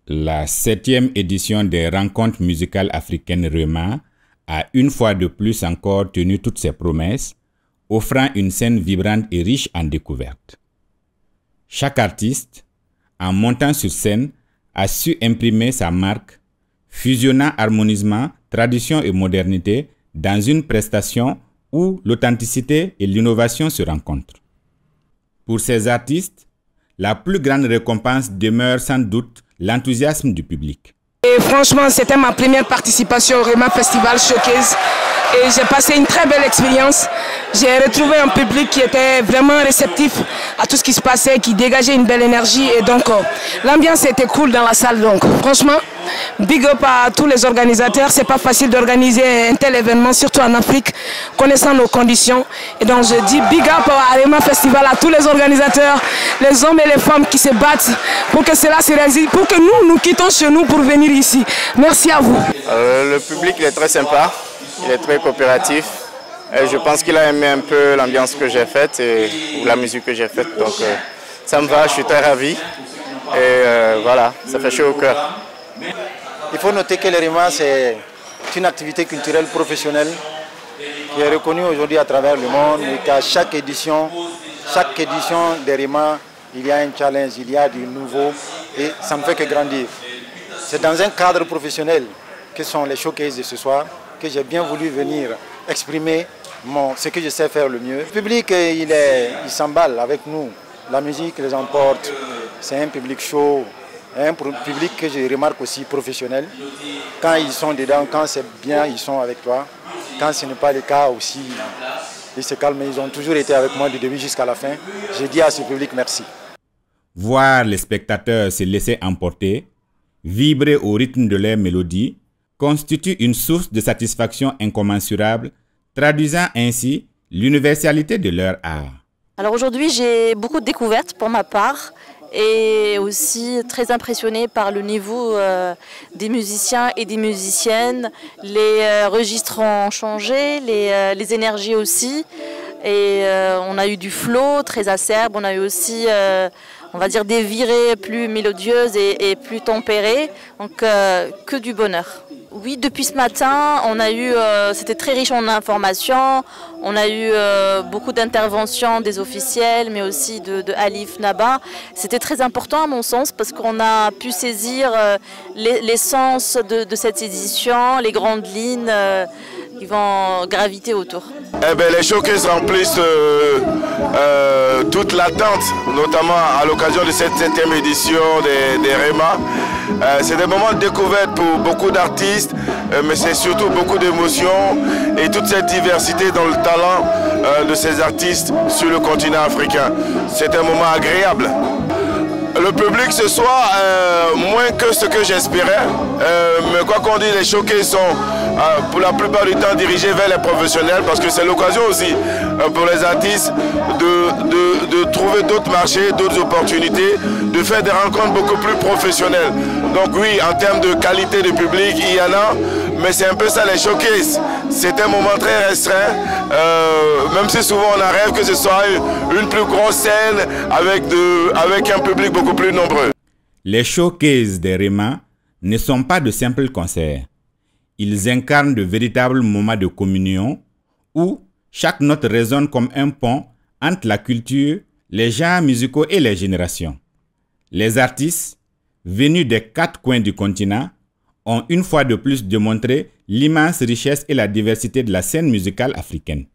La 7e édition des rencontres musicales africaines REMA a une fois de plus encore tenu toutes ses promesses, offrant une scène vibrante et riche en découvertes. Chaque artiste, en montant sur scène, a su imprimer sa marque, fusionnant harmonieusement tradition et modernité dans une prestation où l'authenticité et l'innovation se rencontrent. Pour ces artistes, la plus grande récompense demeure sans doute l'enthousiasme du public. Et franchement, c'était ma première participation au REMA Festival Showcase et j'ai passé une très belle expérience. J'ai retrouvé un public qui était vraiment réceptif à tout ce qui se passait, qui dégageait une belle énergie et donc l'ambiance était cool dans la salle. Donc franchement, big up à tous les organisateurs. C'est pas facile d'organiser un tel événement, surtout en Afrique, connaissant nos conditions. Et donc je dis big up à REMA Festival, à tous les organisateurs, les hommes et les femmes qui se battent pour que cela se réalise, pour que nous quittons chez nous pour venir ici. Merci à vous. Le public il est très sympa, il est très coopératif. Et je pense qu'il a aimé un peu l'ambiance que j'ai faite et la musique que j'ai faite. Donc ça me va, je suis très ravi. Et voilà, ça fait chaud au cœur. Il faut noter que le REMA, c'est une activité culturelle professionnelle qui est reconnue aujourd'hui à travers le monde et qu'à chaque édition des REMA, il y a un challenge, il y a du nouveau et ça ne fait que grandir. C'est dans un cadre professionnel que sont les showcases de ce soir que j'ai bien voulu venir exprimer ce que je sais faire le mieux. Le public, il s'emballe avec nous. La musique les emporte. C'est un public chaud, un public que je remarque aussi professionnel. Quand ils sont dedans, quand c'est bien, ils sont avec toi. Quand ce n'est pas le cas aussi, ils se calment. Ils ont toujours été avec moi du début jusqu'à la fin. Je dis à ce public merci. Voir les spectateurs se laisser emporter, vibrer au rythme de leurs mélodies, constitue une source de satisfaction incommensurable, traduisant ainsi l'universalité de leur art. Alors aujourd'hui, j'ai beaucoup de découvertes pour ma part et aussi très impressionnée par le niveau des musiciens et des musiciennes. Les registres ont changé, les énergies aussi. Et on a eu du flow très acerbe, on a eu aussi on va dire des virées plus mélodieuses et plus tempérées, donc que du bonheur. Oui, depuis ce matin, on a eu, c'était très riche en informations, on a eu beaucoup d'interventions des officiels, mais aussi de Alif Naba. C'était très important à mon sens parce qu'on a pu saisir l'essence de cette édition, les grandes lignes qui vont graviter autour. Eh bien, les showcases remplissent toute l'attente, notamment à l'occasion de cette 7e édition des REMA. C'est des moments de découverte pour beaucoup d'artistes, mais c'est surtout beaucoup d'émotions et toute cette diversité dans le talent de ces artistes sur le continent africain. C'est un moment agréable. Le public ce soir, moins que ce que j'espérais, mais quoi qu'on dise, les showcases sont pour la plupart du temps dirigés vers les professionnels parce que c'est l'occasion aussi pour les artistes de trouver d'autres marchés, d'autres opportunités, de faire des rencontres beaucoup plus professionnelles. Donc oui, en termes de qualité de public, il y en a, mais c'est un peu ça les showcases. C'est un moment très restreint, même si souvent on rêve que ce soit une plus grosse scène avec un public beaucoup plus nombreux. Les showcases des REMA ne sont pas de simples concerts. Ils incarnent de véritables moments de communion où chaque note résonne comme un pont entre la culture, les genres musicaux et les générations. Les artistes, venus des 4 coins du continent, ont une fois de plus démontré l'immense richesse et la diversité de la scène musicale africaine.